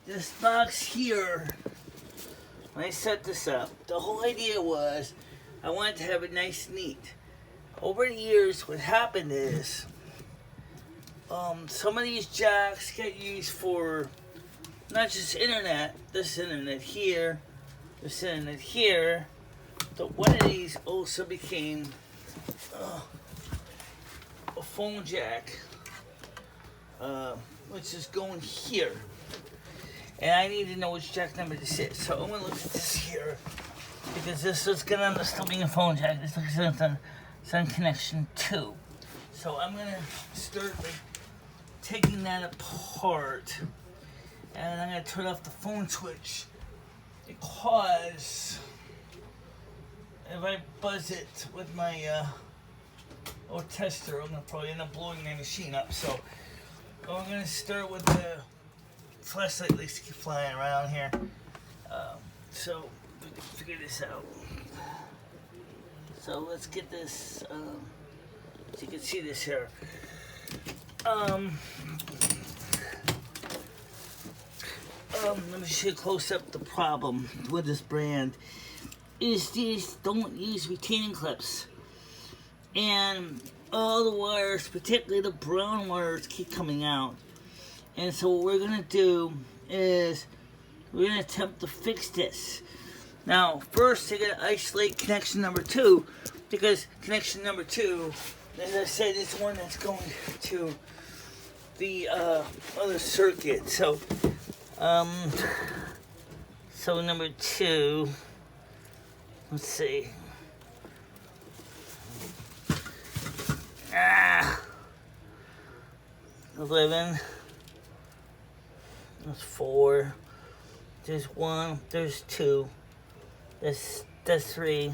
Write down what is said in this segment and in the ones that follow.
this box here, when I set this up, the whole idea was I wanted to have it nice and neat. Over the years, what happened is some of these jacks get used for not just internet, this internet here, this internet here, but one of these also became a phone jack, which is going here. And I need to know which jack number this is. So I'm going to look at this here, because this is going to still be a phone jack. This looks like it's on connection 2. So I'm going to start by taking that apart. And I'm going to turn off the phone switch, because if I buzz it with my tester, I'm going to probably end up blowing my machine up. So we're going to start with the flashlight lights keep flying around here. So we can figure this out. So let's get this, so you can see this here. Let me show you close up the problem with this brand is these don't use retaining clips, and all the wires, particularly the brown wires, keep coming out. And so what we're gonna do is we're gonna attempt to fix this. Now first you're gonna isolate connection number 2, because connection number 2, as I said, is one that's going to the other circuit. So so number 2, let's see. 11. That's 4. There's 1. There's 2. That's 3.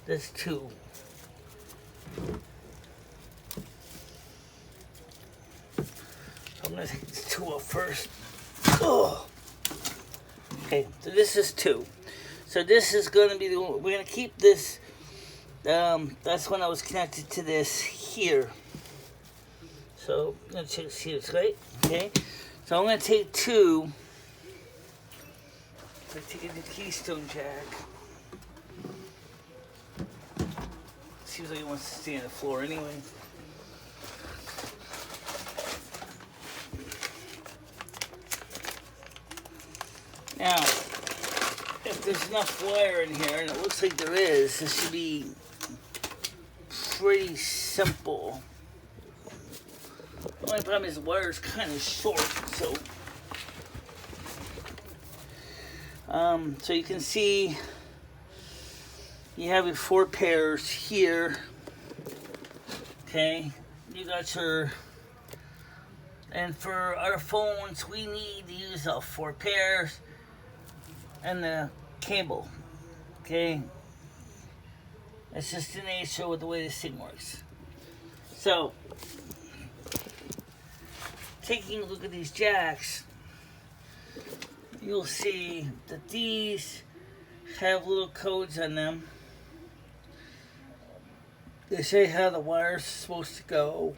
That's 2. I'm gonna take this 2 up first. Oh. Okay, so this is 2. So this is gonna be the one, we're gonna keep this. That's when I was connected to this here. So I'm gonna check to see it's right. Okay. So I'm gonna take 2. So taking the keystone jack. Seems like it wants to stay on the floor anyway. Now, if there's enough wire in here, and it looks like there is, this should be pretty simple. The only problem is the wire is kind of short, so so you can see you have your 4 pairs here. Okay, you got your, and for our phones, we need to use all 4 pairs and the cable. Okay, it's just the nature with the way this thing works. So, taking a look at these jacks, you'll see that these have little codes on them. They say how the wire's supposed to go,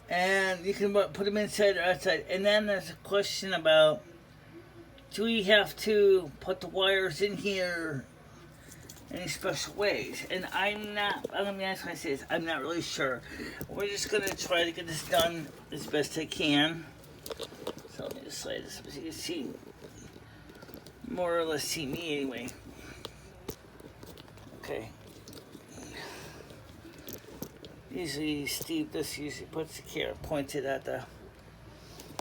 and you can put them inside or outside. And then there's a question about, do we have to put the wires in here any special ways? And I'm gonna be honest when I say this, I'm not really sure. We're just gonna try to get this done as best I can. So let me just slide this so you can see, more or less see me anyway. Okay. Usually Steve just usually puts the camera pointed at the,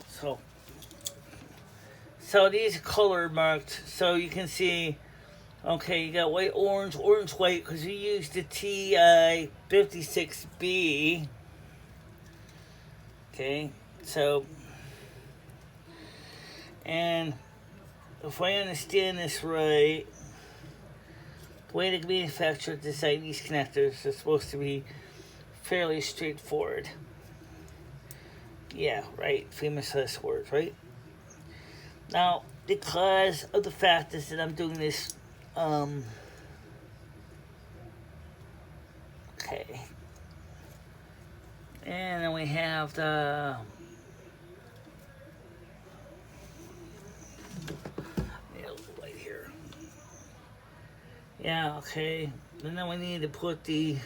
so these are color marked, so you can see, okay, you got white, orange, orange, white, because we used the TI-56B. Okay, so, and if I understand this right, the way the manufacturer designed these connectors are supposed to be fairly straightforward. Yeah, right, famous last words, right? Now, because of the fact is that I'm doing this, okay, And then we have the right here. Yeah, okay. And then we need to put the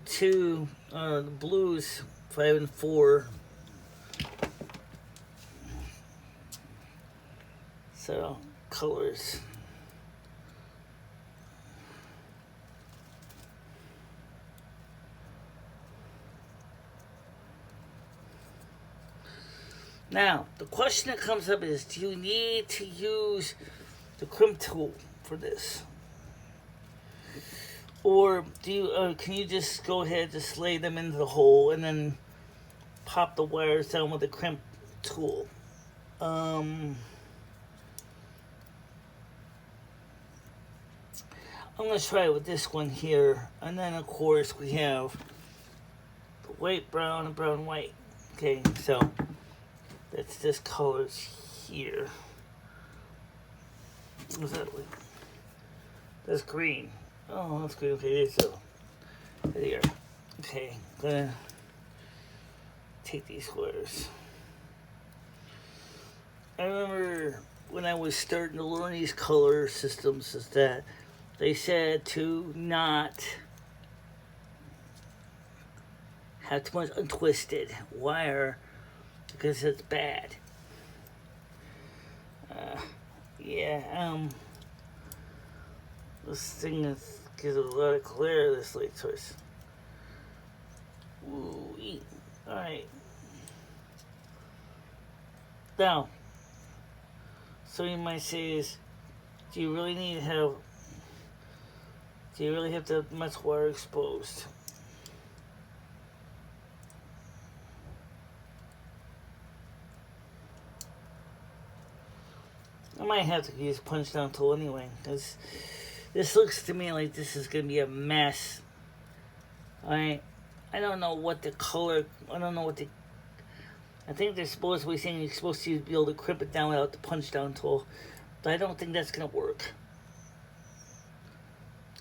two the blues, 5 and 4. So colors. Now, the question that comes up is, do you need to use the crimp tool for this? Or do you, can you just go ahead and just lay them into the hole and then pop the wires down with the crimp tool? I'm going to try it with this one here. And then, of course, we have the white, brown, and brown, white. Okay, so that's this colors here. What's that like? That's green. Oh, that's green. Okay, so there. Okay, I'm gonna take these squares. I remember when I was starting to learn these color systems, is that they said to not have too much untwisted wire because it's bad. This thing gives a lot of glare, this light source. Ooh, alright. Now, so you might say is, do you really have to have much wire exposed? I might have to use a punch down tool anyway, because this looks to me like this is going to be a mess. I don't know what the color, I think they're supposed to be saying you're supposed to be able to crimp it down without the punch down tool, but I don't think that's going to work.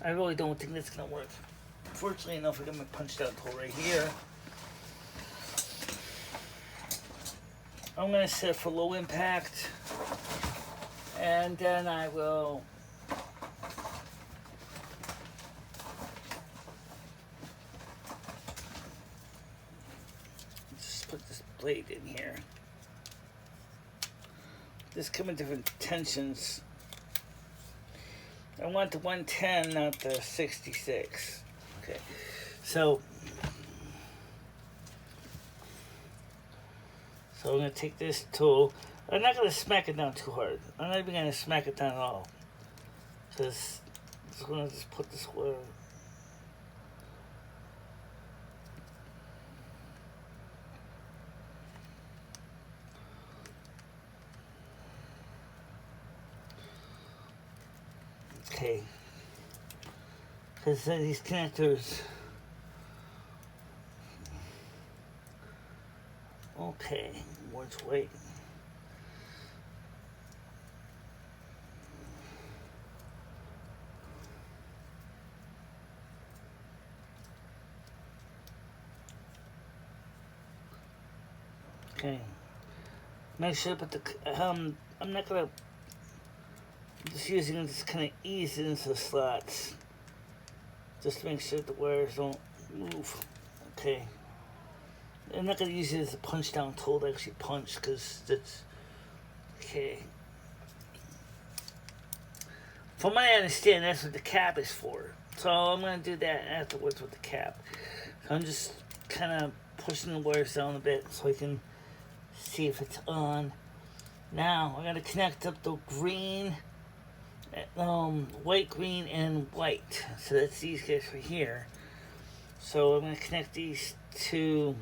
I really don't think that's going to work. Fortunately enough, I got my punch down tool right here. I'm going to set for low impact. And then I will just put this blade in here. This come in different tensions. I want the 110, not the 66. Okay, so I'm going to take this tool. I'm not going to smack it down too hard. I'm not even going to smack it down at all. Because I'm just going to just put this wire. Okay. Because these connectors. Okay. Let's wait. Okay. Make sure to put the, I'm not gonna, just using this kind of ease it into the slots. Just to make sure the wires don't move. Okay. I'm not gonna use it as a punch down tool to actually punch, because that's, okay. From what I understand, that's what the cap is for. So I'm gonna do that afterwards with the cap. So I'm just kind of pushing the wires down a bit so I can see if it's on. Now I gotta connect up the green, white, green, and white. So that's these guys right here. So I'm gonna connect these two.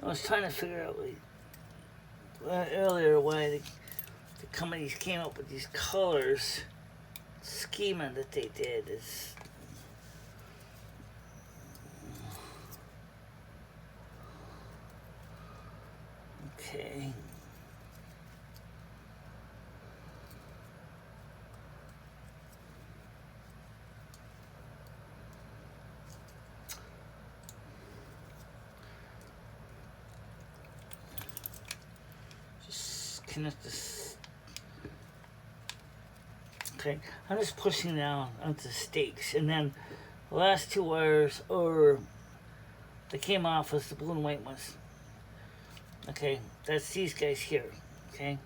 I was trying to figure out earlier why the companies came up with these colors schema that they did. Is okay. connect this. Okay, I'm just pushing down onto the stakes, and then the last two wires that came off was the blue and white ones. Okay, that's these guys here. Okay.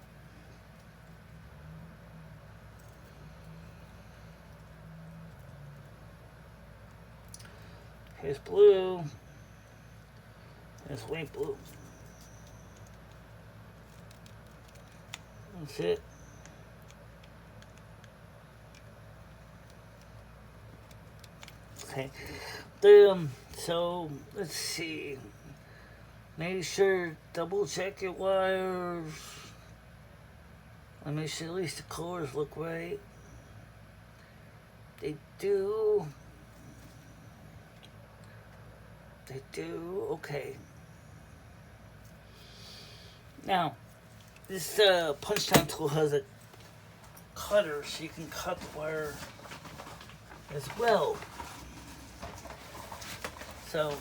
Here's blue. There's white blue. That's it. Okay. So let's see. Make sure double check your wires. And make sure at least the colors look right. They do. They do. Okay. Now, this punch down tool has a cutter, so you can cut the wire as well. So,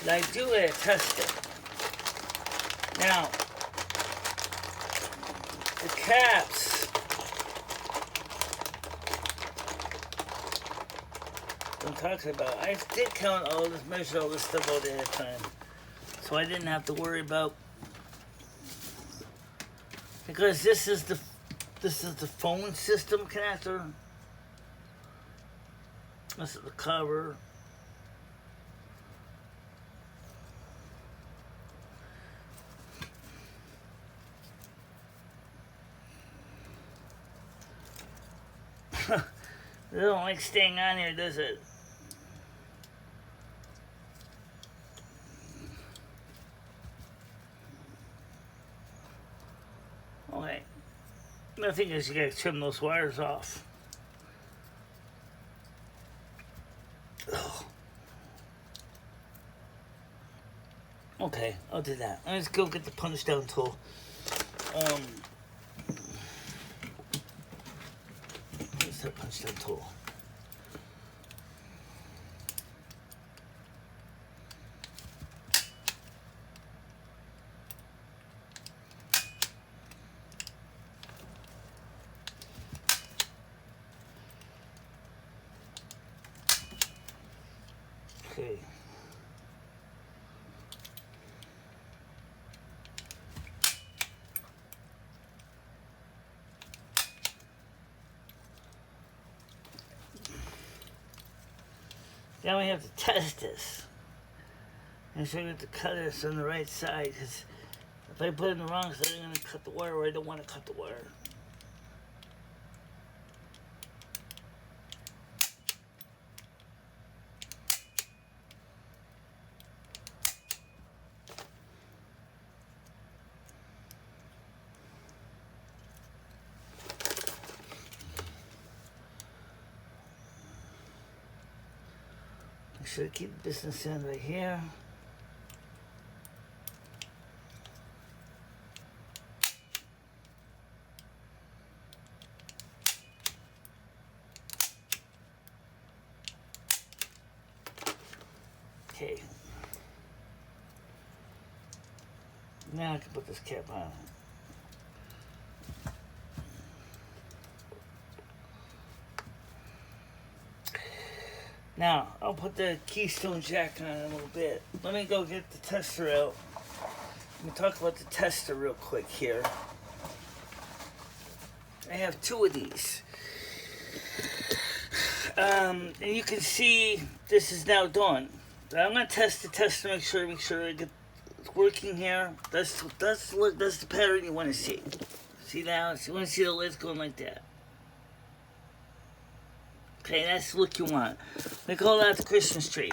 I do it, test it. Now, the caps. I'm talking about. I did count all this, measure all this stuff out ahead of time, so I didn't have to worry about, because this is the phone system connector. This is the cover. It don't like staying on here, does it? Okay. The thing is, you gotta trim those wires off. Ugh. Okay, I'll do that. Let's go get the punch down tool. Where's that punch down tool? Okay. Now we have to test this. And so I have to cut this on the right side, because if I put it in the wrong side, I'm going to cut the wire where I don't want to cut the wire. Make sure to keep the business end right here. Okay. Now I can put this cap on. Now, I'll put the keystone jack on in a little bit. Let me go get the tester out. Let me talk about the tester real quick here. I have two of these. And you can see this is now done. I'm going to test the tester, make sure I get it working here. That's the pattern you want to see. See now? You want to see the lids going like that. Okay, that's the look you want. We call that the Christmas tree.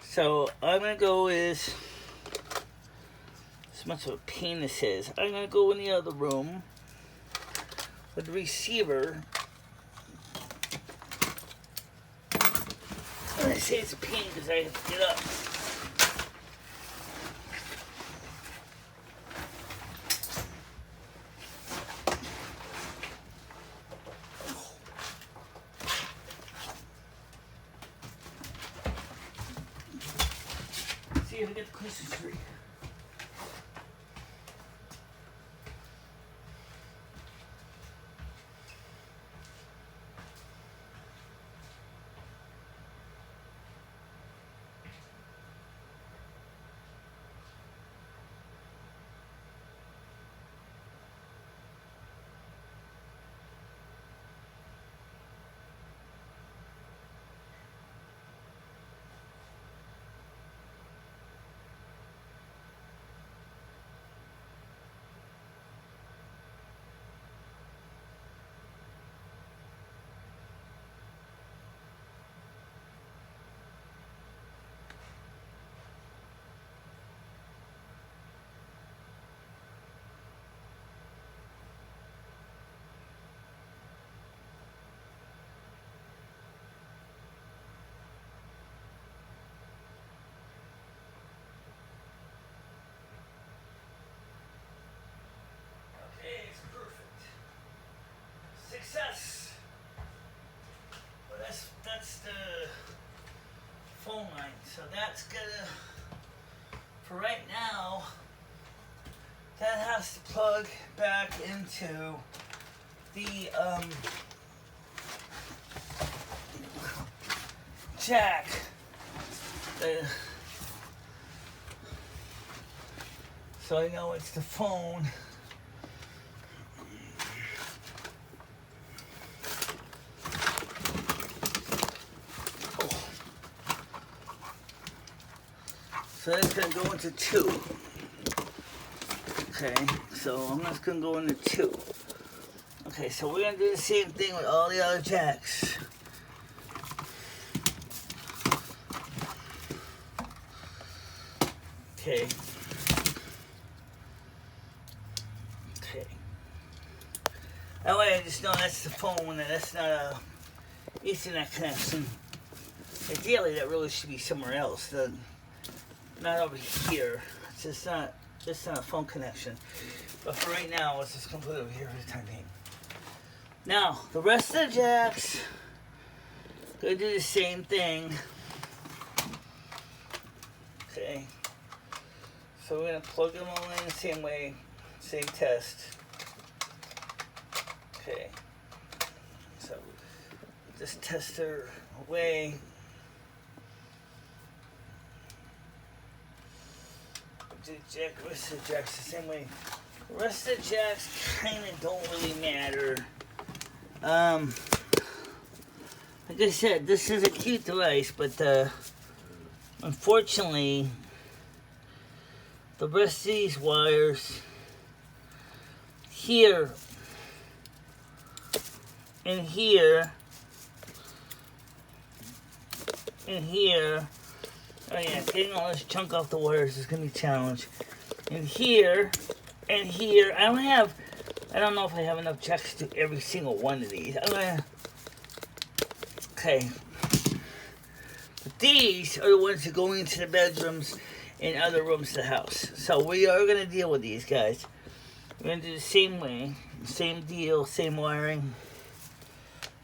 So, I'm going to go with, as much of a pain this is, I'm going to go in the other room with the receiver. And I say it's a pain because I have to get up. See if we get the Christmas tree. Success. Well, that's the phone line. So that's gonna, for right now, that has to plug back into the jack. So I know it's the phone. So that's going to go into 2. Okay, so I'm just going to go into 2. Okay, so we're going to do the same thing with all the other jacks. Okay. Okay. That way I just know that's the phone and that's not a Ethernet connection. Ideally, that really should be somewhere else. Not over here. It's just not a phone connection. But for right now, let's just put it over here for the time being. Now, the rest of the jacks, gonna do the same thing. Okay. So we're gonna plug them all in the same way, same test. Okay. So this tester away. The rest of the jacks the same way. The rest of the jacks kind of don't really matter. Like I said, this is a cute device, but unfortunately, the rest of these wires here and here and here. Oh yeah, getting all this chunk off the wires is gonna be a challenge. And here, and here, I don't know if I have enough jacks to do every single one of these. Okay. But these are the ones that go into the bedrooms and other rooms of the house. So we are gonna deal with these guys. We're gonna do the same way, same deal, same wiring.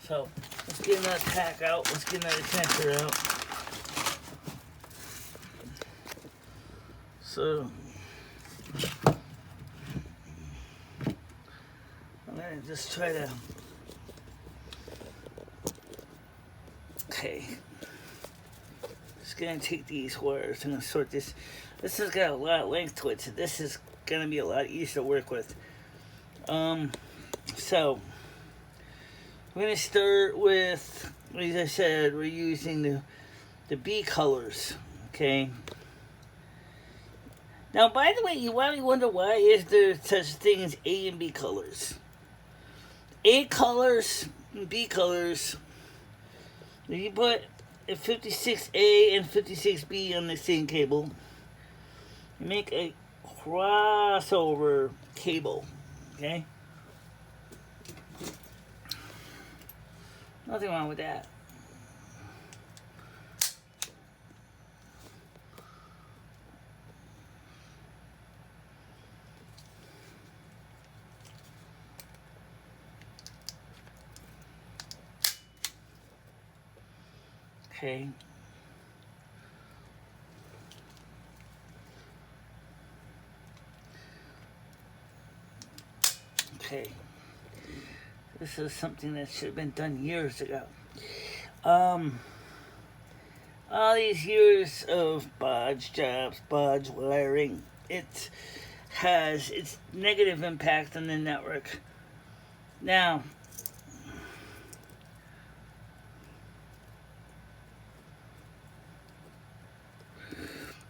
So let's get another pack out, let's get another connector out. So I'm gonna just try to, okay, just gonna take these wires, I'm gonna sort this. This has got a lot of length to it, so this is gonna be a lot easier to work with. So we're gonna start with, as I said, we're using the B colors, okay? Now, by the way, you probably wonder why is there such a thing as A and B colors. A colors and B colors, if you put a 56A and 56B on the same cable, you make a crossover cable, okay? Nothing wrong with that. Okay. Okay. This is something that should have been done years ago. All these years of bodge jobs, bodge wiring, it has its negative impact on the network. Now,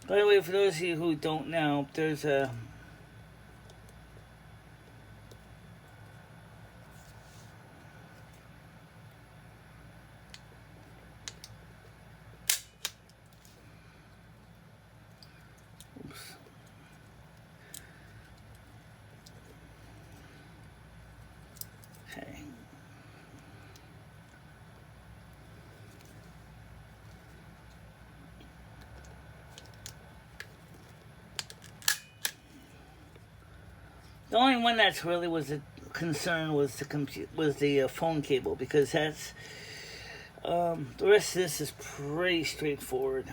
by the way, for those of you who don't know, there's a okay. The only one that's really was a concern was the phone cable, because that's the rest of this is pretty straightforward.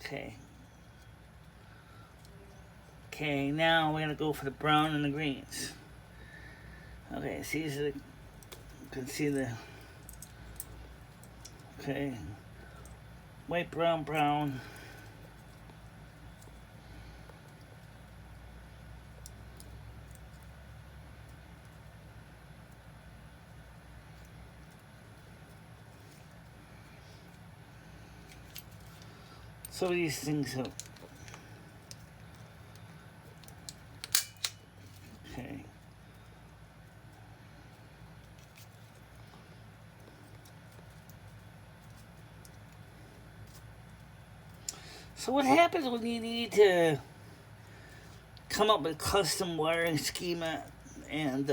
Okay. Okay, now we're gonna go for the brown and the greens. Okay, so these are you can see the okay, white, brown, brown. So these things are okay. So what happens when you need to come up with a custom wiring schema and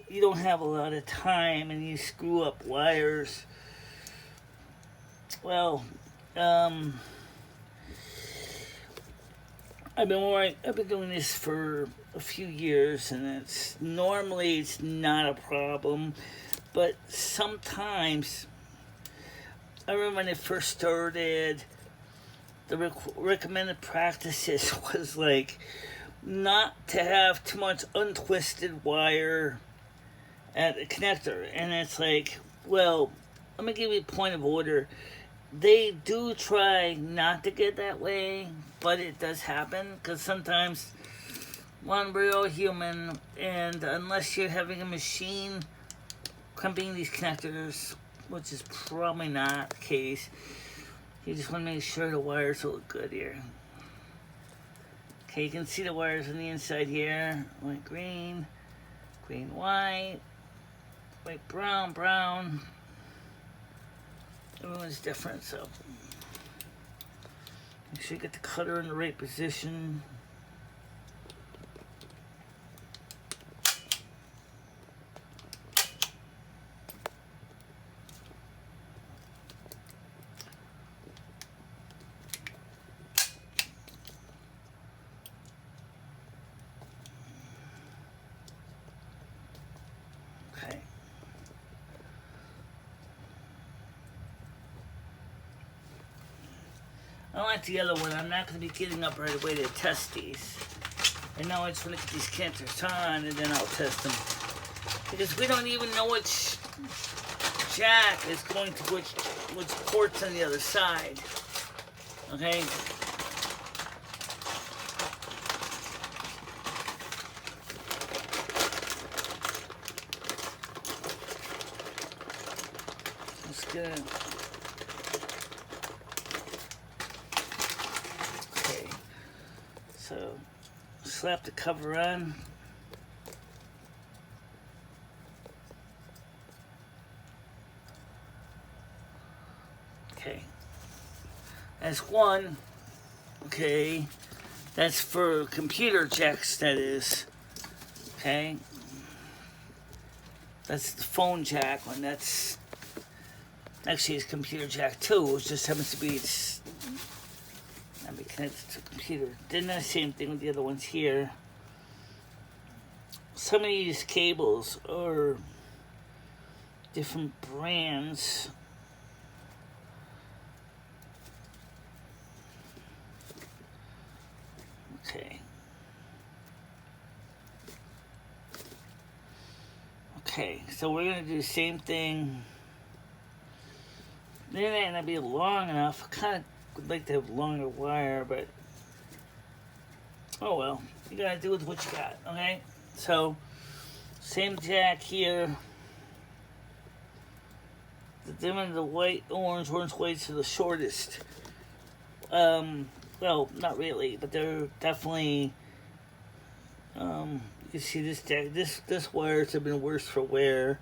you don't have a lot of time and you screw up wires? Well, I've been doing this for a few years, and it's not a problem, but sometimes I remember when it first started, the recommended practices was like not to have too much untwisted wire at the connector, and it's like, well, let me give you a point of order. They do try not to get that way, but it does happen, because sometimes one, we're all human, and unless you're having a machine crimping these connectors, which is probably not the case, you just want to make sure the wires look good here. Okay, you can see the wires on the inside here. White, green, green, white, white, brown, brown. Everyone's different, so make sure you get the cutter in the right position. Okay. Unlike the other one, I'm not going to be getting up right away to test these. And now I just want to get these connectors on, and then I'll test them. Because we don't even know which jack is going to which port's on the other side. Okay? Let's get it. So, slap the cover on. Okay. That's one. Okay. That's for computer jacks, that is. Okay. That's the phone jack one. That's actually it's computer jack too. It just happens to be let me connect to the computer. Then the same thing with the other ones here. Some of these cables are different brands. Okay. Okay, so we're going to do the same thing. It ain't going to be long enough. I kind of would like to have longer wire, but oh well. You got to do with what you got, okay? So, same jack here. The dimming the white, orange, whites are the shortest. Well, not really, but they're definitely, you can see this jack, this wires have been worse for wear.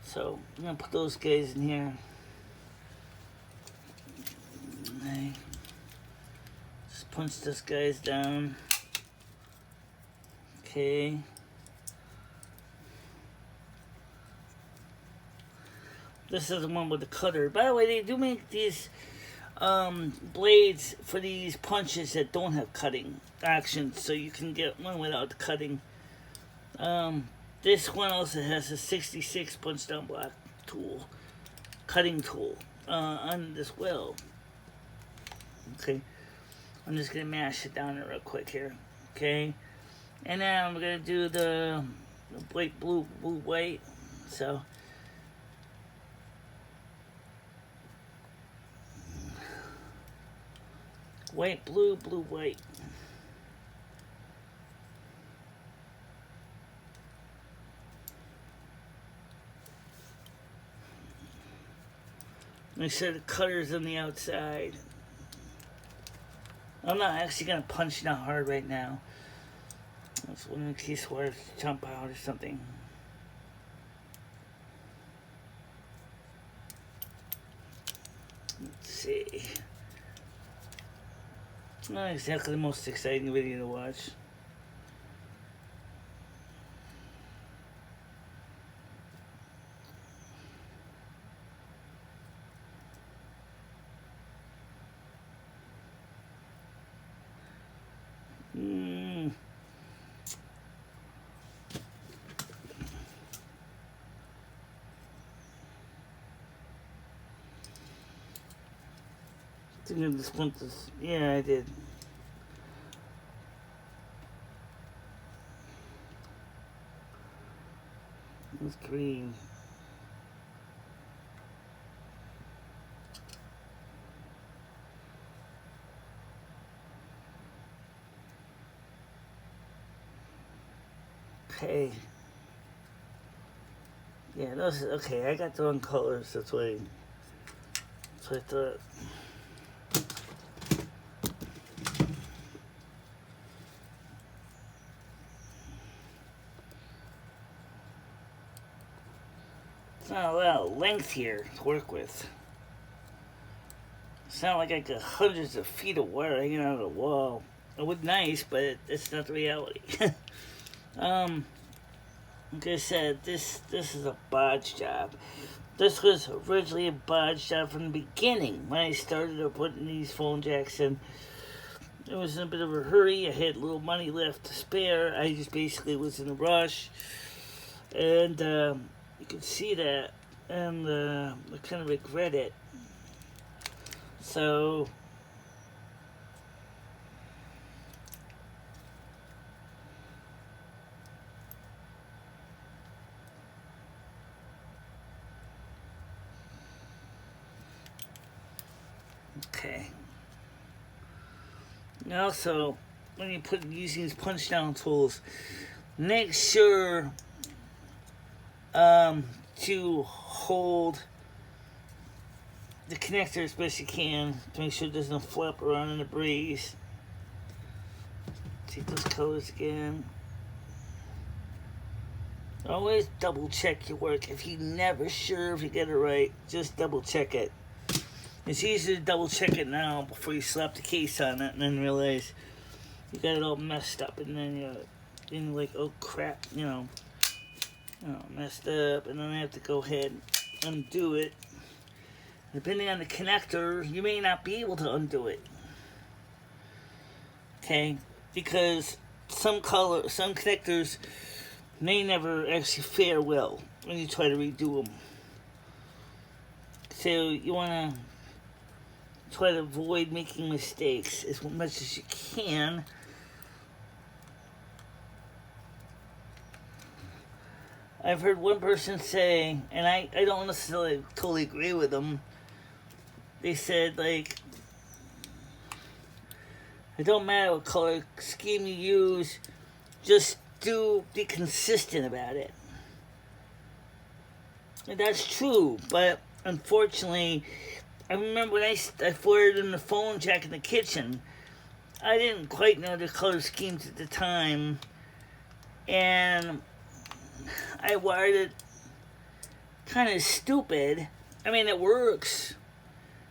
So, I'm going to put those guys in here. Okay. Just punch those guys down. Okay. This is the one with the cutter. By the way, they do make these blades for these punches that don't have cutting action, so you can get one without the cutting. This one also has a 66 punch down block tool, cutting tool on this wheel. Okay, I'm just gonna mash it down there real quick here. Okay, and now I'm gonna do the white, blue, white. So. White, blue, white. Make sure the cutter's on the outside. I'm not actually going to punch down hard right now. That's one in case wires jump out or something. Let's see. Not exactly the most exciting video to watch. I think the splinters. Yeah, I did. It's green. Okay. Yeah, those. Okay, I got the wrong colors. That's why I thought. It's not a lot of length here to work with. It's not like I got hundreds of feet of wire hanging out of the wall. It would be nice, but it's not the reality. Like I said, this is a bodge job. This was originally a bodge job from the beginning. When I started putting these phone jacks in, I was in a bit of a hurry. I had a little money left to spare. I just basically was in a rush. And you can see that. And I kind of regret it. So... Okay. And also, when you put using these punch down tools, make sure to hold the connector as best you can to make sure it doesn't flap around in the breeze. Take those colors again. Always double check your work. If you're never sure if you get it right, just double check it. It's easy to double check it now before you slap the case on it and then realize you got it all messed up, and then you're like, oh crap, messed up, and then I have to go ahead and undo it. Depending on the connector, you may not be able to undo it. Okay? Because some connectors may never actually fare well when you try to redo them. So you want to try to avoid making mistakes as much as you can. I've heard one person say, and I don't necessarily totally agree with them, they said, like, it don't matter what color scheme you use, just be consistent about it. And that's true, but unfortunately, I remember when I fired in the phone jack in the kitchen, I didn't quite know the color schemes at the time, and I wired it kind of stupid. I mean, it works.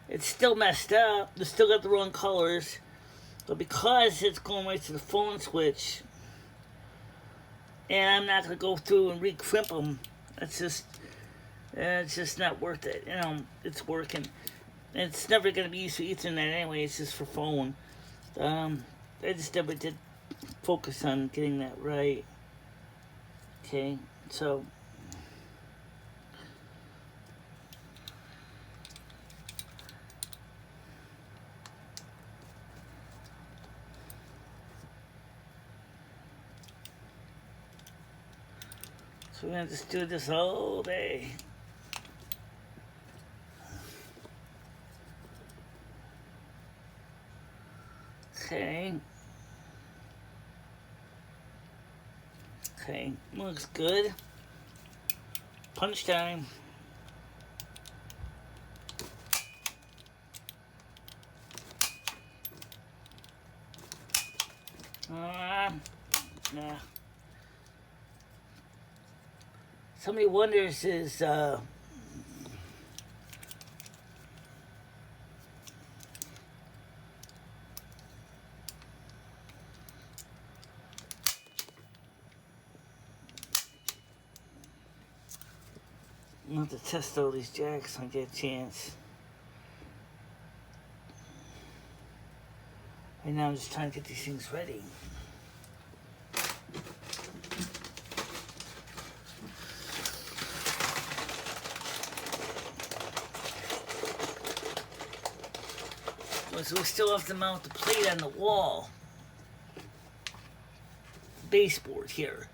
It's still messed up. It's still got the wrong colors. But because it's going right to the phone switch, and I'm not going to go through and re-crimp them, it's just not worth it. You know, it's working. And it's never going to be used for Ethernet anyway. It's just for phone. I just never did focus on getting that right. Okay, so we're going to just do this all day. Okay. Okay, looks good. Punch time. Nah. Somebody wonders is I'll have to test all these jacks when I get a chance. Right now I'm just trying to get these things ready. So we still have to mount the plate on the wall. Baseboard here.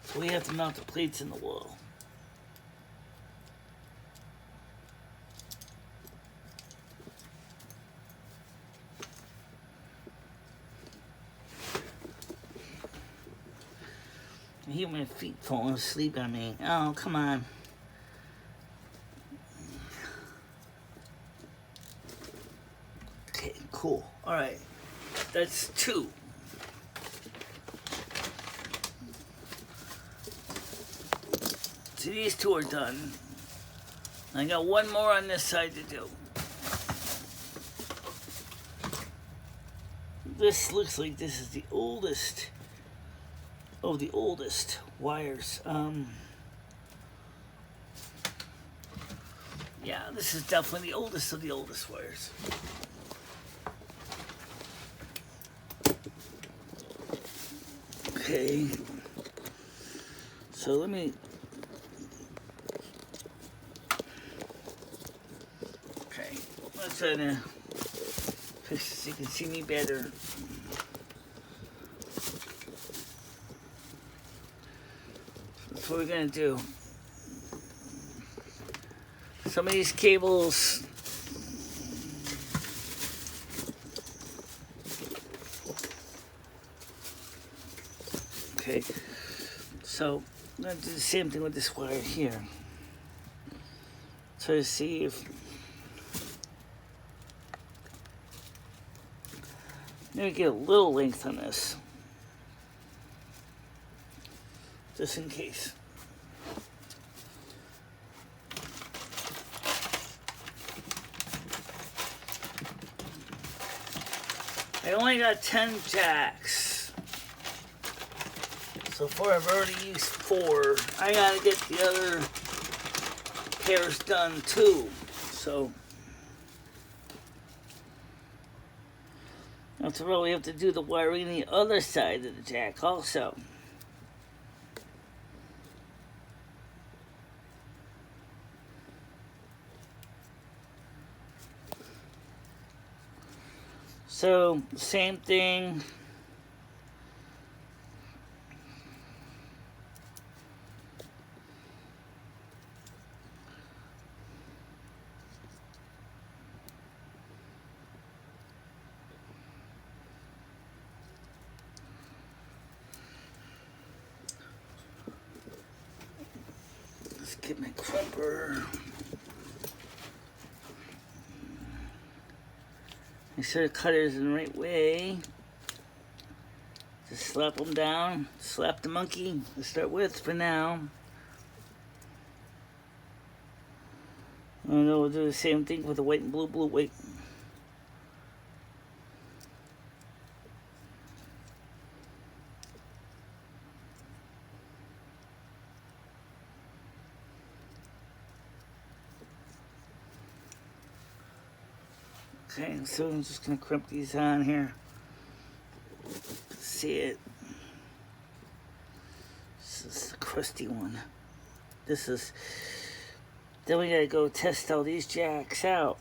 So we have to mount the plates in the wall. I hear my feet falling asleep on me. Oh, come on. Okay, cool. All right. That's 2. So these 2 are done. I got 1 more on this side to do. This looks like this is the oldest of the oldest wires. Yeah, this is definitely the oldest of the oldest wires. Okay. So let me... Okay. Let's try to fix this so you can see me better. That's what we're going to do. Some of these cables... Okay, so I'm going to do the same thing with this wire here. Try to see if... Maybe get a little length on this. Just in case. I only got 10 jacks. So far I've already used 4. I gotta get the other pairs done too. So that's why we have to do the wiring on the other side of the jack also. So, same thing. Let's get my crimper. Make sure the cutter's in the right way. Just slap them down. Slap the monkey to start with for now. And then we'll do the same thing with the white and blue, white. Okay, so I'm just gonna crimp these on here. See it. This is the crusty one. This is. Then we gotta go test all these jacks out.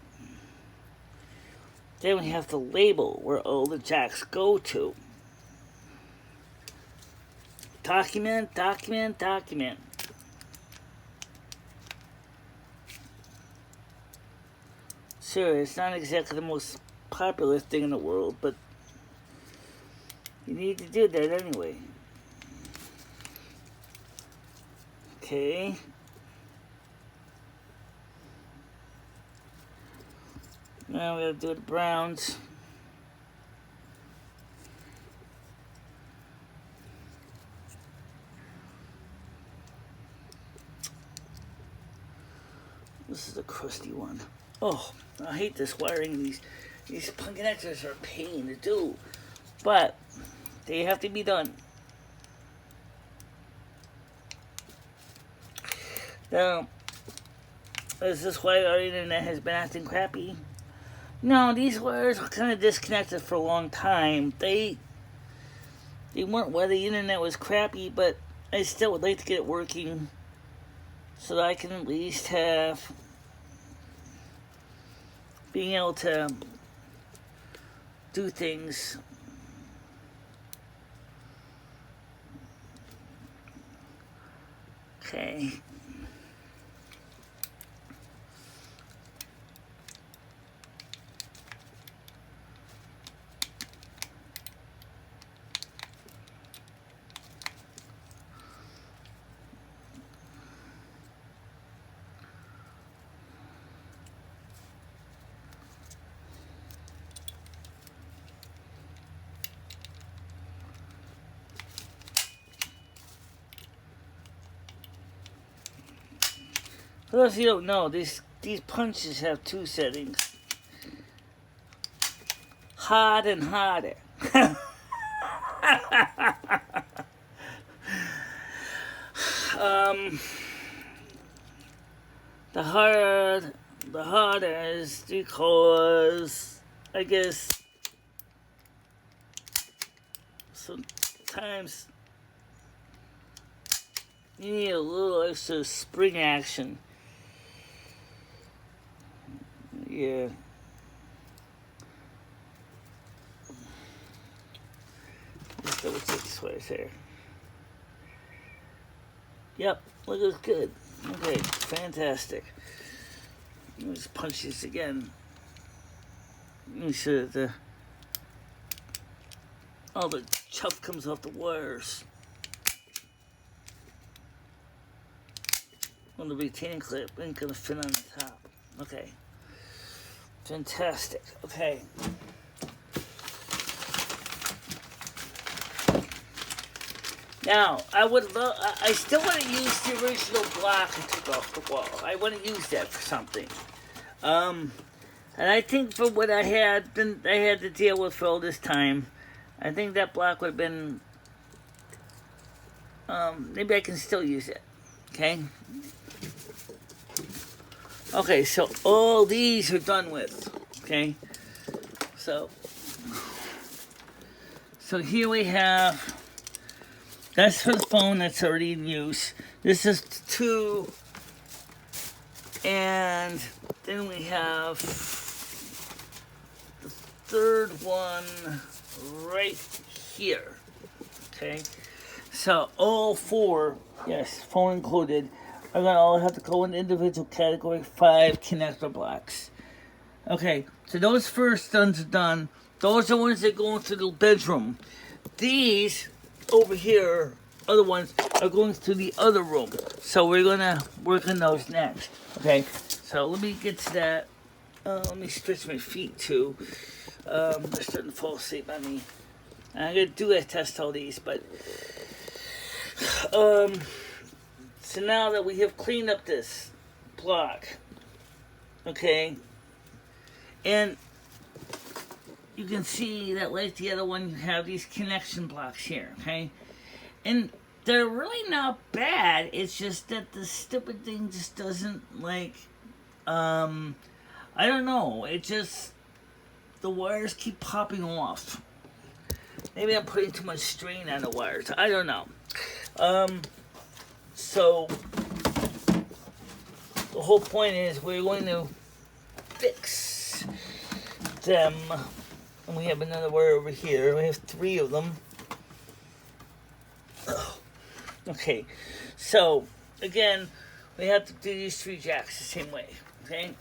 Then we have to label where all the jacks go to. Document, document, document. Sure, it's not exactly the most popular thing in the world, but you need to do that anyway. Okay. Now we gotta do the browns. This is a crusty one. Oh, I hate this wiring. These connectors are a pain to do, but they have to be done. Now, is this why our internet has been acting crappy? No, these wires were kind of disconnected for a long time. They weren't why the internet was crappy, but I still would like to get it working so that I can at least have being able to do things. Okay. For those of you who don't know, these punches have two settings. Hard and harder. The harder is because I guess sometimes you need a little extra spring action. Yeah. Let's double check this way here. Yep, looks good. Okay, fantastic. Let me just punch this again. Make sure that all the chuff comes off the wires. On the retaining clip ain't gonna fit on the top. Okay. Fantastic. Okay. Now, I still want to use the original block I took off the wall. I want to use that for something. And I think for what I had to deal with for all this time, I think that block would have been, maybe I can still use it. Okay? Okay, so all these are done with. Okay? So here we have, that's for the phone that's already in use. This is 2. And then we have third one right here. Okay, so all four, yes, phone included, are going to all have to go in individual category 5 connector blocks. Okay, so those first ones are done. Those are ones that go into the bedroom. These over here, other ones, are going to the other room. So we're going to work on those next. Okay, so let me get to that. Let me stretch my feet too. They're starting to fall asleep on me. I'm going to do a test all these, but... so now that we have cleaned up this block, okay, and you can see that like the other one, you have these connection blocks here, okay, and they're really not bad. It's just that the stupid thing just doesn't like, I don't know, it just, the wires keep popping off. Maybe I'm putting too much strain on the wires, I don't know. So the whole point is we're going to fix them. And we have another wire over here. We have 3 of them. Okay, so again, we have to do these 3 jacks the same way. Okay.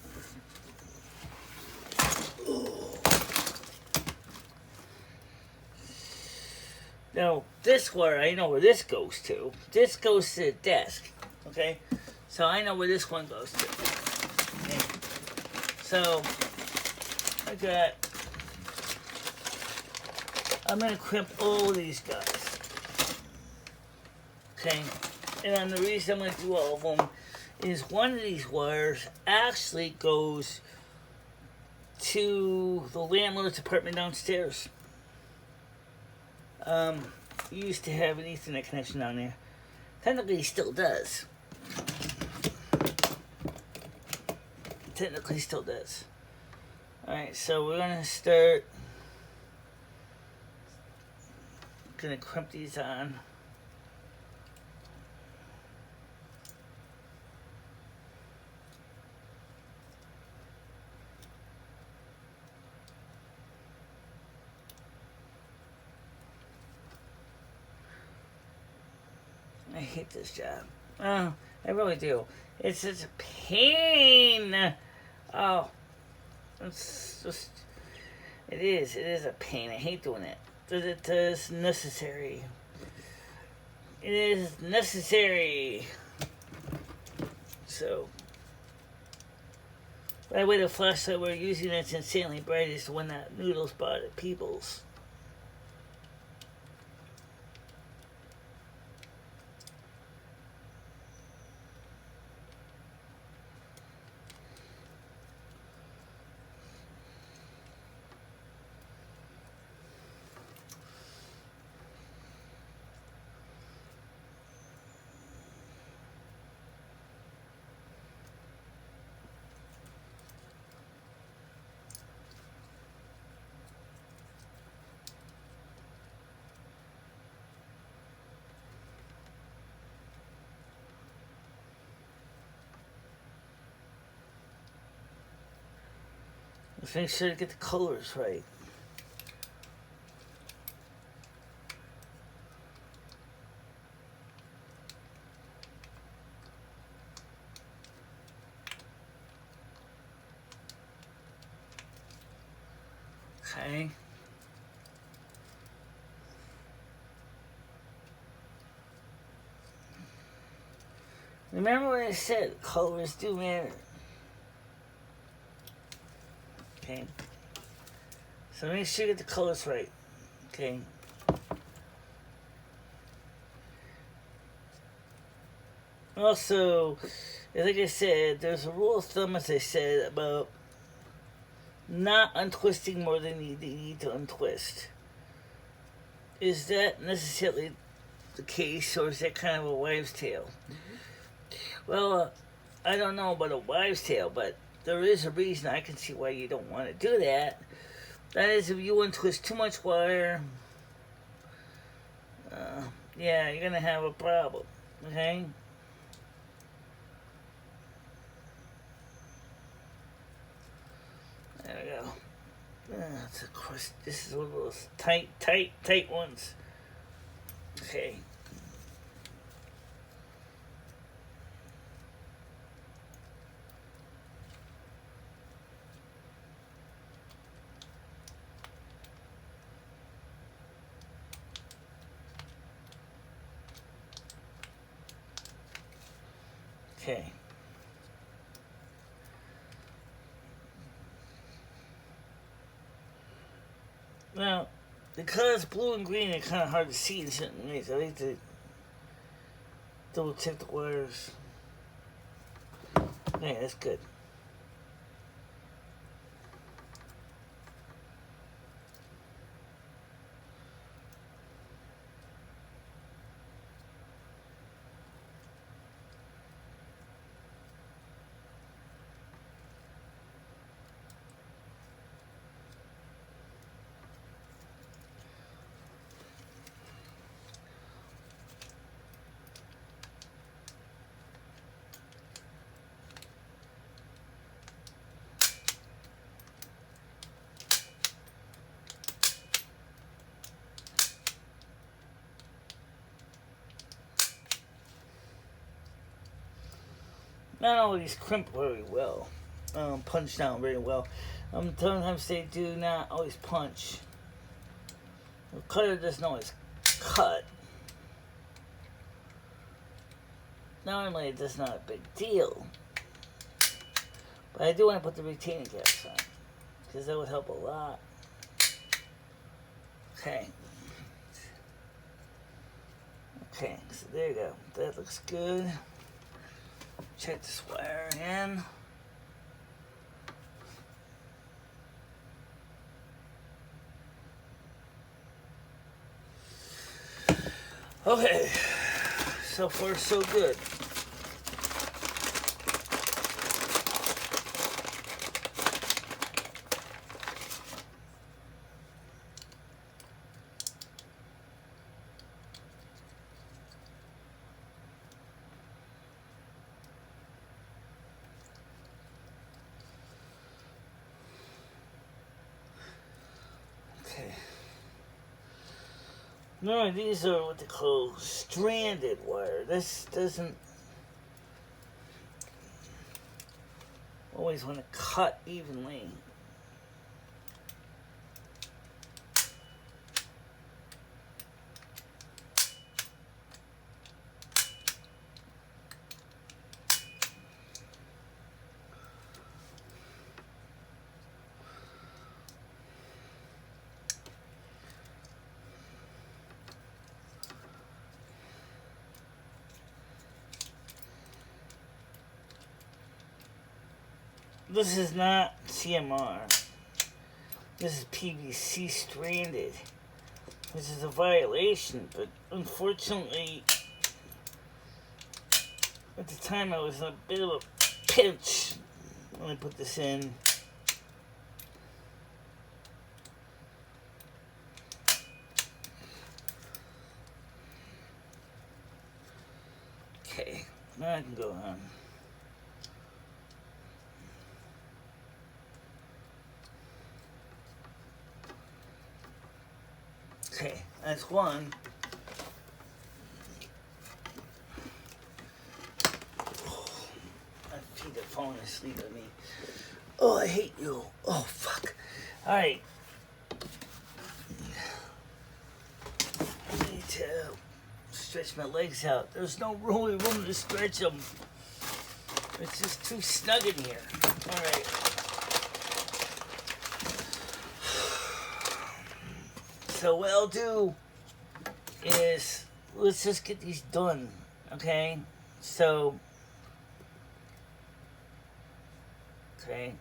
Now, this wire, I know where this goes to. This goes to the desk, okay? So I know where this one goes to. Okay. So, I'm going to crimp all these guys. Okay? And then the reason I'm going to do all of them is one of these wires actually goes to the landlord's apartment downstairs. He used to have an Ethernet connection down there. Technically, he still does. Alright, so we're gonna start. Gonna crimp these on. I hate this job. Oh, I really do. It's such a pain. Oh, it's just, it is a pain. I hate doing it. It is necessary. It is necessary. So, by the way, the flashlight we're using that's insanely bright is the one that Noodles bought at People's. Let's make sure to get the colors right. Okay. Remember what I said, colors do matter. Okay. So make sure you get the colors right. Okay. Also, like I said, there's a rule of thumb, as I said, about not untwisting more than you need to untwist. Is that necessarily the case, or is that kind of a wives' tale? Well, I don't know about a wives' tale, but there is a reason I can see why you don't want to do that. That is, if you untwist too much wire, yeah, you're going to have a problem, okay? There we go. It's a crust. This is one of those tight ones. Okay. Okay. Now, because blue and green are kind of hard to see in certain ways, I like to double check the wires. Yeah, that's good. Not always crimp very well, punch down very well. Sometimes they do not always punch. The cutter doesn't always cut. Normally, it's not a big deal, but I do want to put the retaining caps on because that would help a lot. Okay. Okay, so there you go. That looks good. Check this wire in. Okay, so far so good. Okay. No, these are what they call stranded wire. This doesn't always want to cut evenly. This is not CMR. This is PVC stranded. This is a violation, but unfortunately, at the time I was in a bit of a pinch when I put this in. Okay, now I can go on. Okay, that's one. Oh, my feet are falling asleep at me. Oh, I hate you. Oh, fuck. Alright. I need to stretch my legs out. There's no really room to stretch them. It's just too snug in here. Alright. So what I'll do is, let's just get these done, okay? So, okay.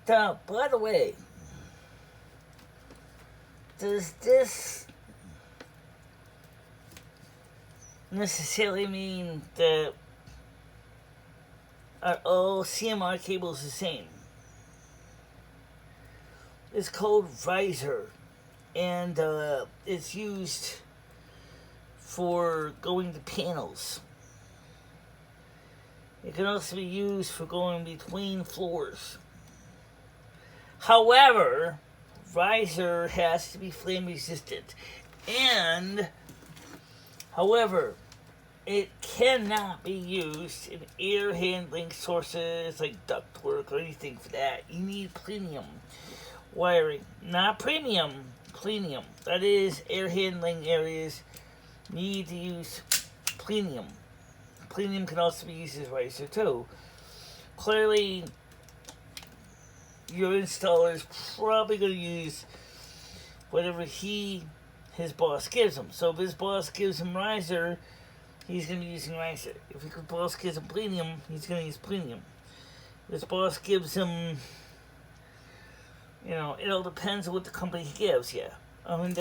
Now, by the way, does this necessarily mean that are all CMR cables the same? It's called riser. and it's used for going to panels. It can also be used for going between floors. However, riser has to be flame resistant. And, however, it cannot be used in air handling sources like ductwork or anything for that. You need plenum wiring, not premium, plenum. That is, air handling areas need to use plenum. Plenum can also be used as riser too. Clearly, your installer is probably going to use whatever his boss gives him. So if his boss gives him riser, he's going to be using riser. If his boss gives him plenum, he's going to use plenum. If his boss gives him, it all depends on what the company gives you. And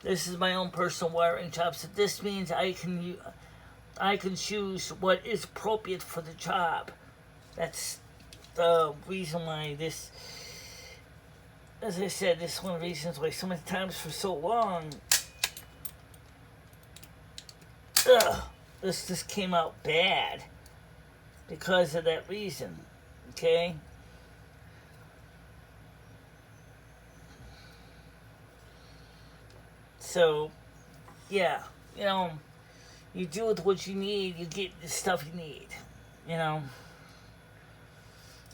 this is my own personal wiring job, so this means I can choose what is appropriate for the job. That's the reason why this, as I said, this is one of the reasons why so many times for so long, this just came out bad because of that reason, okay? So, yeah, you do with what you need, you get the stuff you need,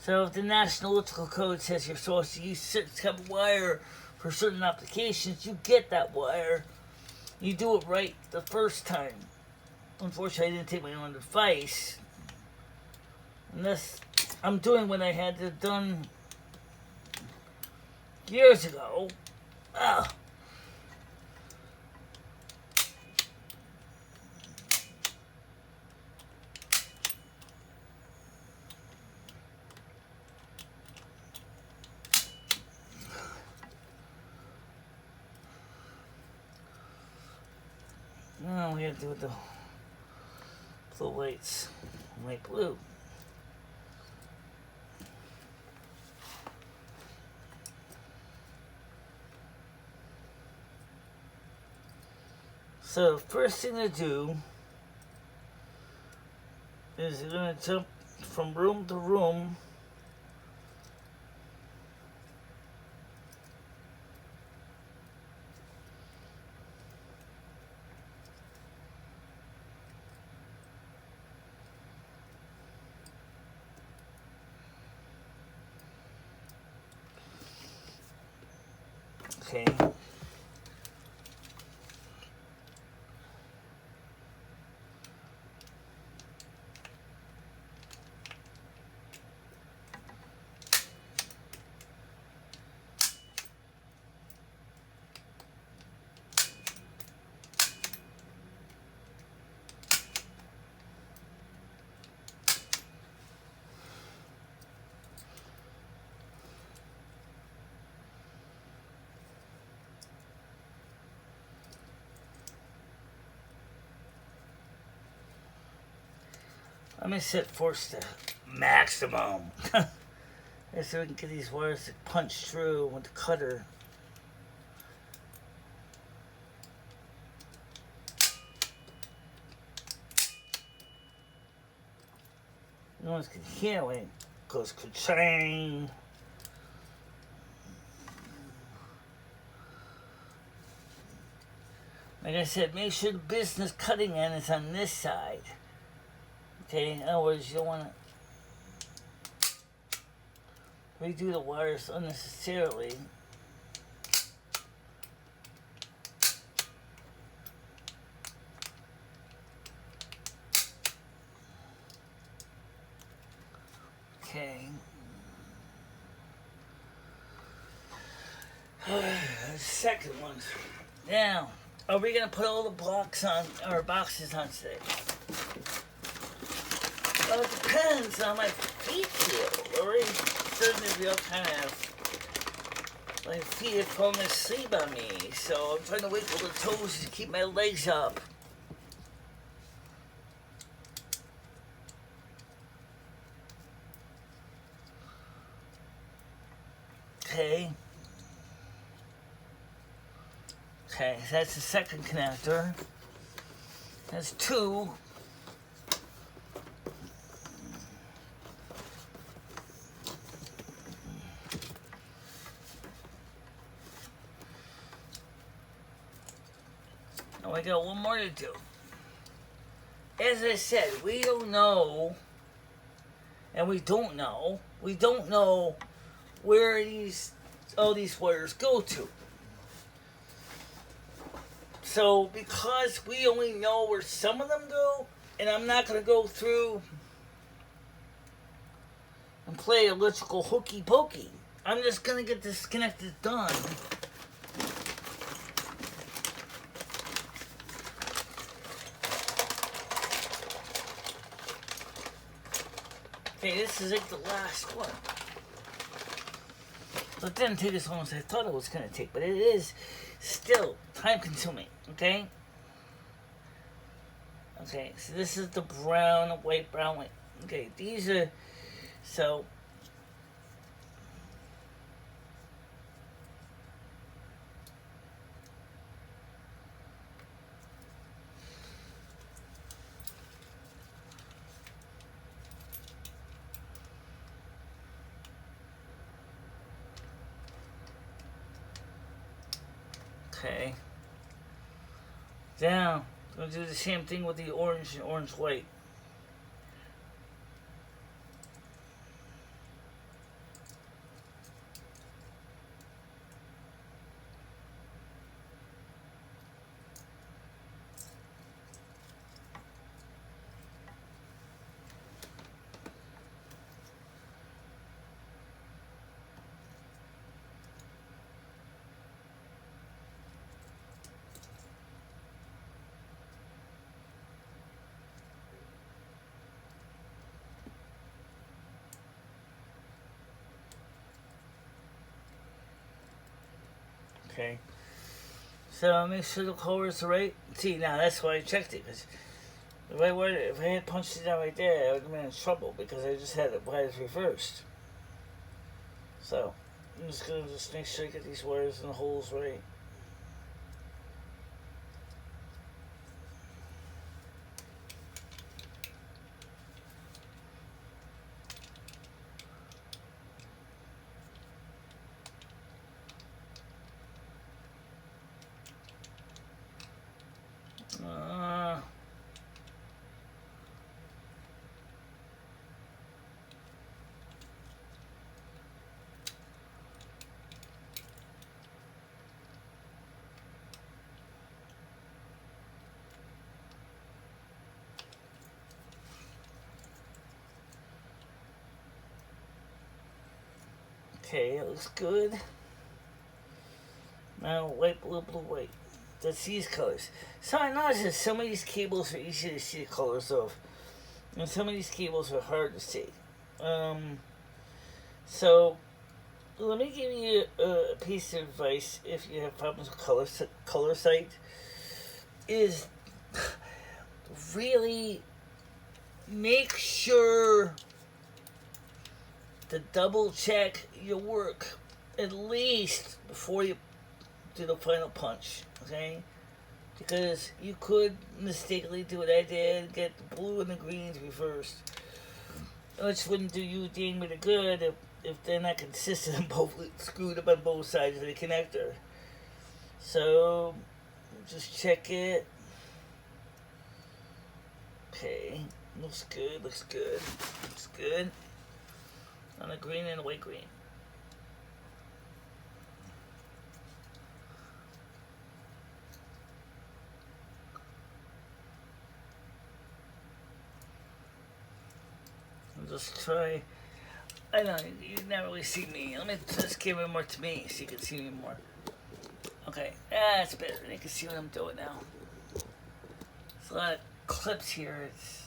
So if the National Electrical Code says you're supposed to use certain type of wire for certain applications, you get that wire. You do it right the first time. Unfortunately, I didn't take my own advice. Unless I'm doing what I had to done years ago. Now we have to do with the lights, light blue. So first thing to do is you're going to jump from room to room. Okay. Let me set force to maximum. So we can get these wires to punch through with the cutter. No one can hear when it goes ka-chang. Like I said, make sure the business cutting end is on this side. Okay, in other words, you don't want to redo the wires unnecessarily. Okay. Second one. Now, are we going to put all the blocks on, or boxes on today? Well, it depends on my feet feel. Already starting to feel kind of, my feet have fallen asleep on me, so I'm trying to wiggle the toes to keep my legs up. Okay. Okay, so that's the second connector. That's 2. Now we got one more to do. As I said, we don't know, and we don't know where all these wires go to. So, because we only know where some of them go, and I'm not going to go through and play electrical hokey pokey, I'm just going to get this connected done. Okay, this is like the last one. So it didn't take as long as I thought it was going to take, but it is still time consuming, okay? Okay, so this is the brown, white, brown, white. Okay, these are, so, okay. Now, we'll do the same thing with the orange and orange white. Okay, so make sure the colors are right. See, now that's why I checked it, because if I had punched it out right there, I would have been in trouble, because I just had the wires reversed. So, I'm just going to make sure I get these wires and the holes right. Okay, it looks good. Now, white, blue, blue, white. That's these colors. So I noticed that some of these cables are easy to see the colors of, and some of these cables are hard to see. So let me give you a piece of advice if you have problems with color sight. Is really make sure to double check your work at least before you do the final punch, okay? Because you could mistakenly do what I did, get the blue and the greens reversed, which wouldn't do you dang bit of good if they're not consistent and both screwed up on both sides of the connector. So just check it. Okay, looks good, looks good, looks good. On the green and the white green. I'll just try. I know you never really see me. Let me just give it more to me so you can see me more. Okay, that's better. You can see what I'm doing now. There's a lot of clips here. It's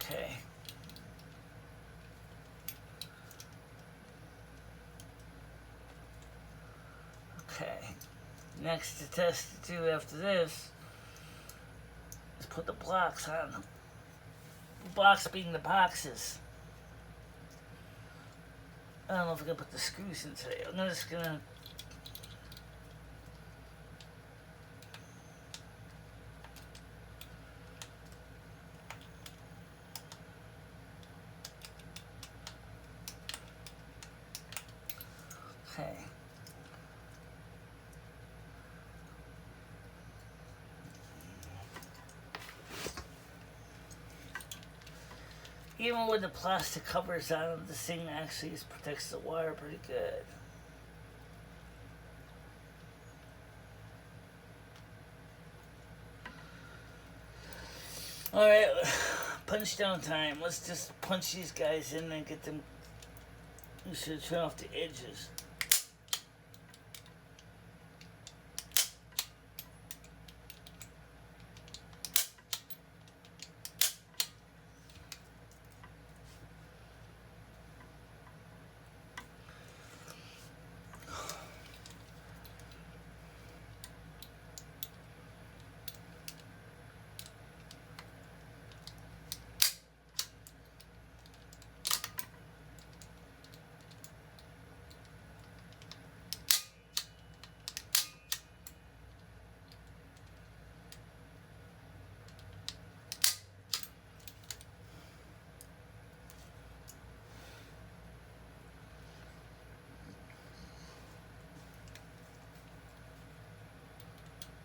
okay. Okay, next to test to do after this is put the blocks on. The blocks being the boxes. I don't know if I can put the screws in today. I'm just gonna Okay. Even with the plastic covers on it, this thing actually protects the wire pretty good. Alright, punch down time. Let's just punch these guys in and get them. We should turn off the edges.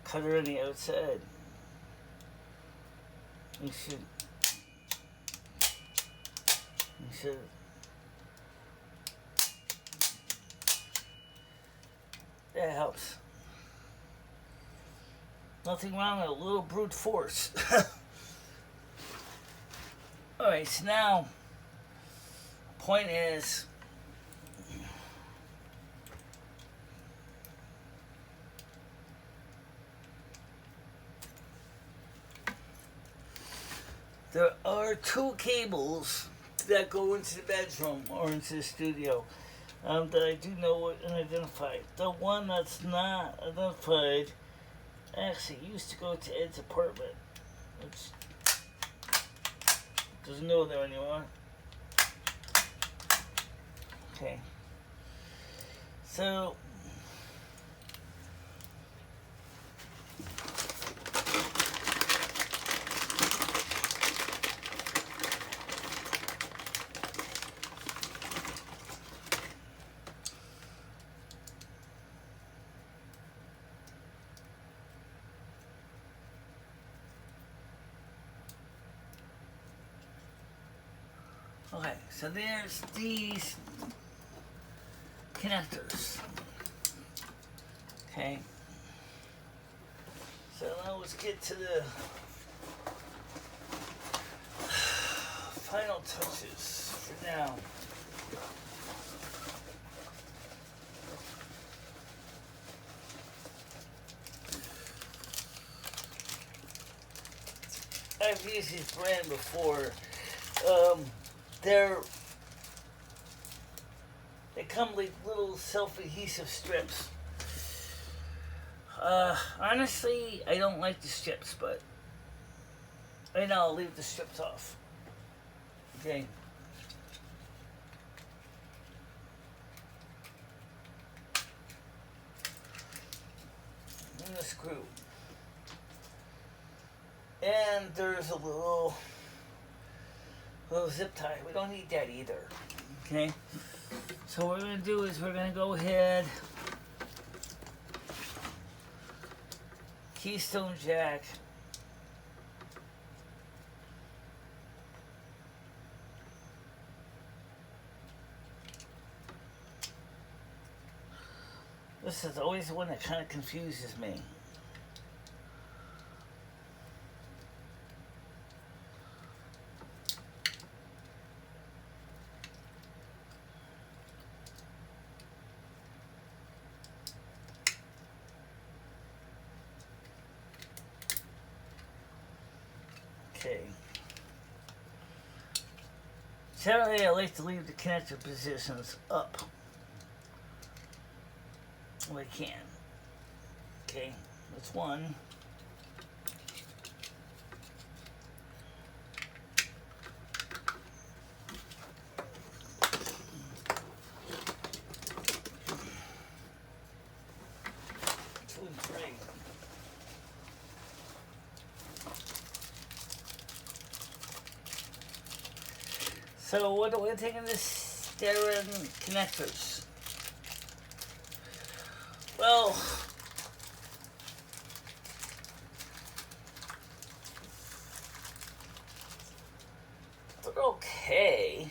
Cut her on the outside. You should. That helps. Nothing wrong with a little brute force. Alright, so now, point is, there are two cables that go into the bedroom or into the studio that I do know and identify. The one that's not identified actually used to go to Ed's apartment, which doesn't go there anymore. Okay. So, okay, so there's these connectors. Okay. So now let's get to the final touches for now. I've used this brand before. They come like little self-adhesive strips. Honestly, I don't like the strips, but right now I'll leave the strips off. Okay. And the screw. And there's a little zip tie. We don't need that either. Okay? So what we're going to do is we're going to go ahead, keystone jack, this is always the one that kind of confuses me. Okay. Generally, I like to leave the connector positions up when I can. Okay, that's one. Two and three. So what do we take in this steering connectors? Well, they're okay.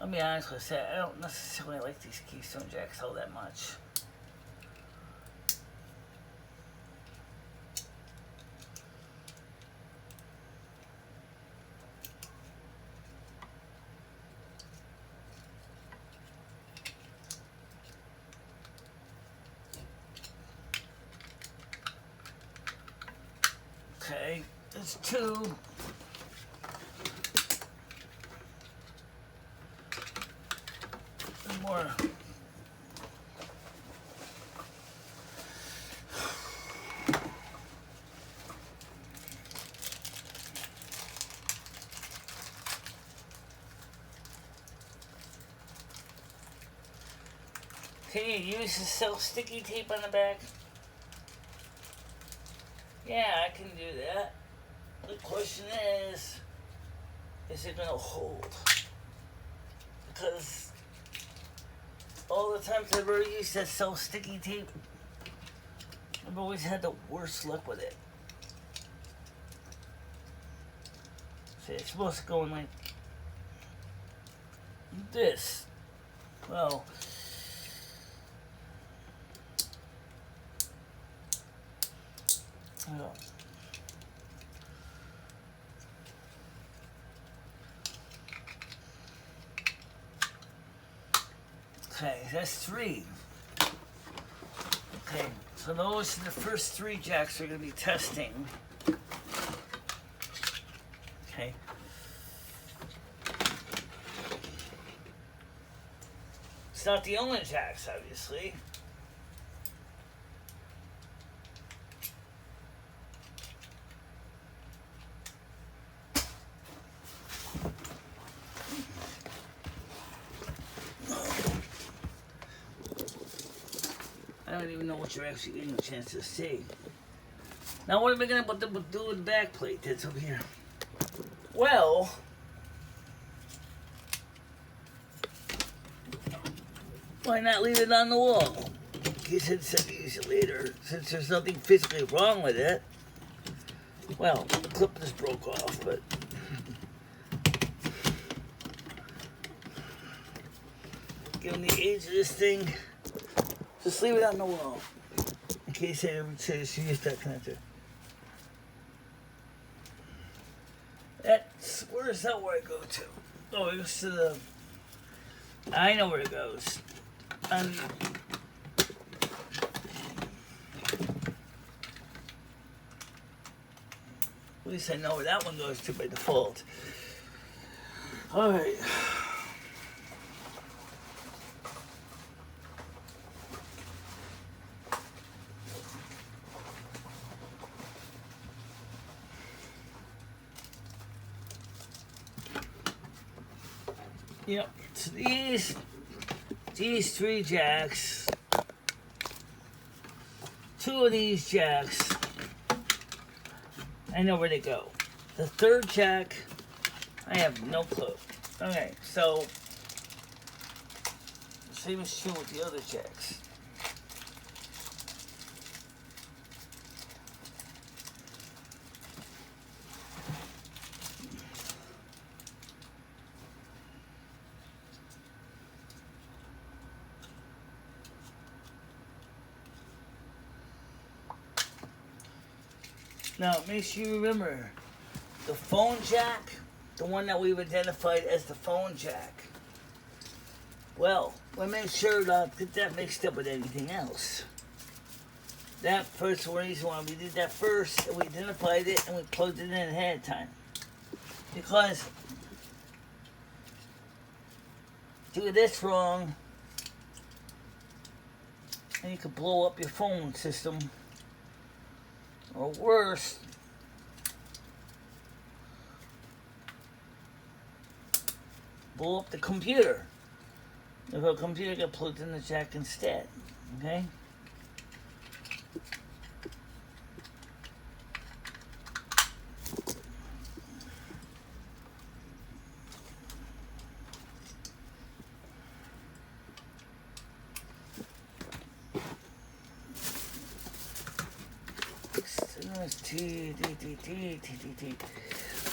I'll be honest with you, I don't necessarily like these Keystone Jacks all that much. Okay, there's two. More. Can you use the self-sticky tape on the back? Yeah, I can do that. The question is it going to hold? Because all the times I've ever used that self-sticky tape, I've always had the worst luck with it. See, it's supposed to go in like this. Well, okay, that's three. Okay, so those are the first three jacks we're going to be testing. Okay. It's not the only jacks, obviously. I don't even know what you're actually getting a chance to see. Now, what are we going to do with the back plate that's over here? Well, why not leave it on the wall? In case it's said to use it later, since there's nothing physically wrong with it. Well, the clip just broke off, but given the age of this thing, just leave it on the wall. In case I ever says to use that connector. Where's that where I go to? Oh, it goes to the... I know where it goes. At least I know where that one goes to by default. Alright. Yep, so these three jacks, two of these jacks, I know where they go. The third jack, I have no clue. Okay, so, same is true with the other jacks. Now, make sure you remember, the phone jack, the one that we've identified as the phone jack, well, we'll make sure not to get that mixed up with anything else. That first reason why we did that first, and we identified it, and we plugged it in ahead of time. Because, do this wrong, and you could blow up your phone system. Or worse, blow up the computer. If a computer got plugged in the jack instead. Okay?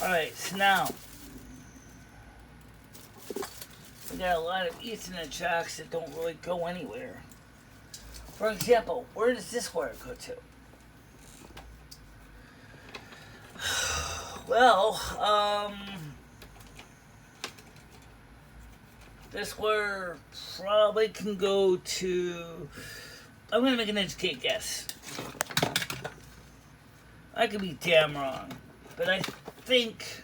Alright, so now we got a lot of Ethernet jacks that don't really go anywhere. For example, where does this wire go to? Well, this wire probably can go to, I'm going to make an educated guess. I could be damn wrong, but I think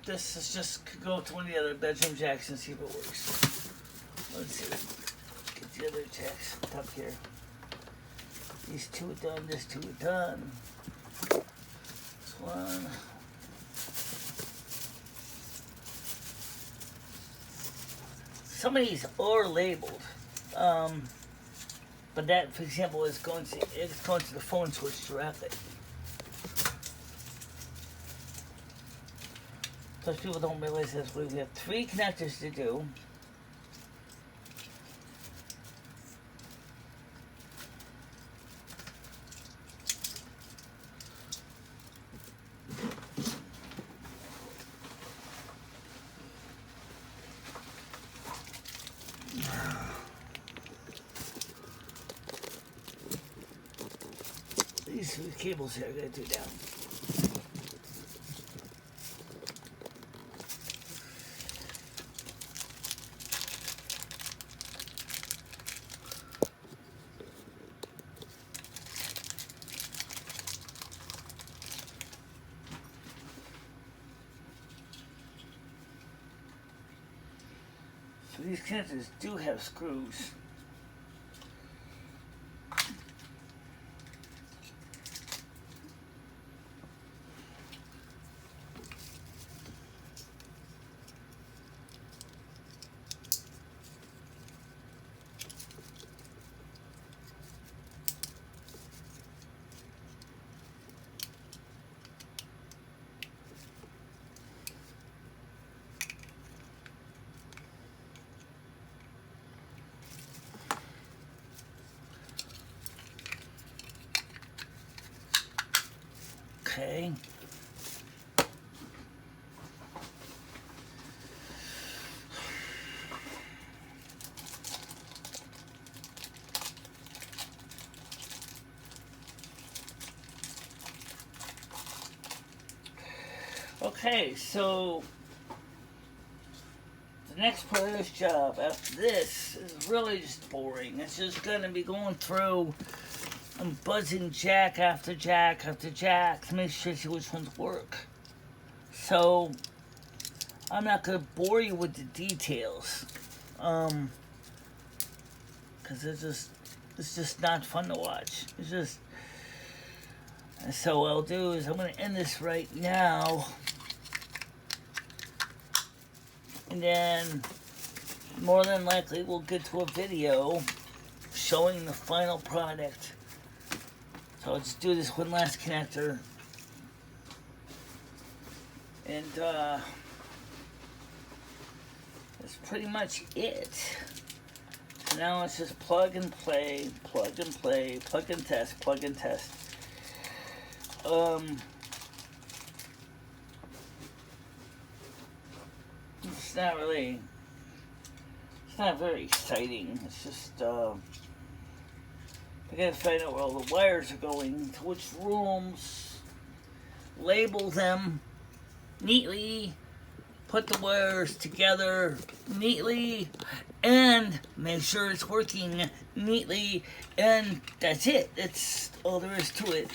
this is just could go to one of the other bedroom jacks and see if it works. Let's see. Get the other jacks up here. These two are done. This two are done. This one. Some of these are labeled. But that, for example, is going to the phone switch directly. Plus, people don't realize this. We have 3 connectors to do. These 3 cables here I gotta do down. So these connectors do have screws. Okay. Okay, so the next part of this job after this is really just boring. It's just going to be going through and buzzing jack after jack after jack to make sure which ones work. So I'm not going to bore you with the details, because it's just not fun to watch. It's just, and so what I'll do is I'm going to end this right now, and then more than likely we'll get to a video showing the final product. So let's do this one last connector. And that's pretty much it. So now it's just plug and play, plug and play, plug and test, plug and test. It's not really, it's not very exciting. It's just, I gotta find out where all the wires are going, to which rooms, label them neatly, put the wires together neatly, and make sure it's working neatly, and that's it. That's all there is to it.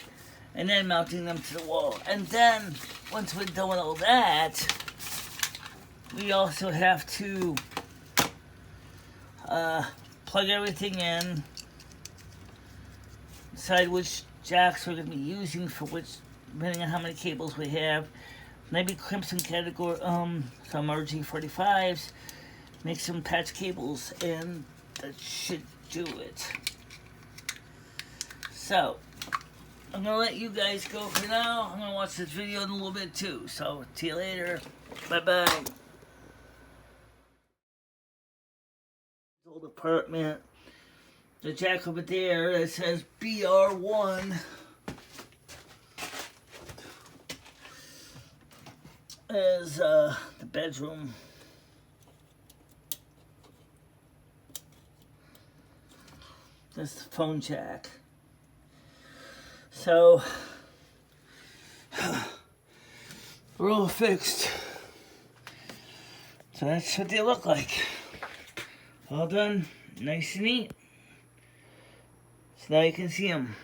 And then mounting them to the wall. And then, once we're done with all that, we also have to plug everything in, decide which jacks we're going to be using for which depending on how many cables we have. Maybe crimp some category, some RG45s, make some patch cables, and that should do it. So, I'm going to let you guys go for now. I'm going to watch this video in a little bit too. So, see you later. Bye-bye. Old apartment. The jack over there that says BR1 is the bedroom. That's the phone jack. So, we're all fixed. So that's what they look like. All done, nice and neat. So now you can see them.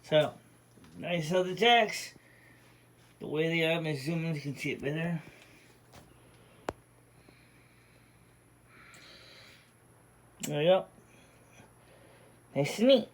So, nice other jacks. The way they are, I'm going to zoom in, you can see it better. There we go. Nice and neat.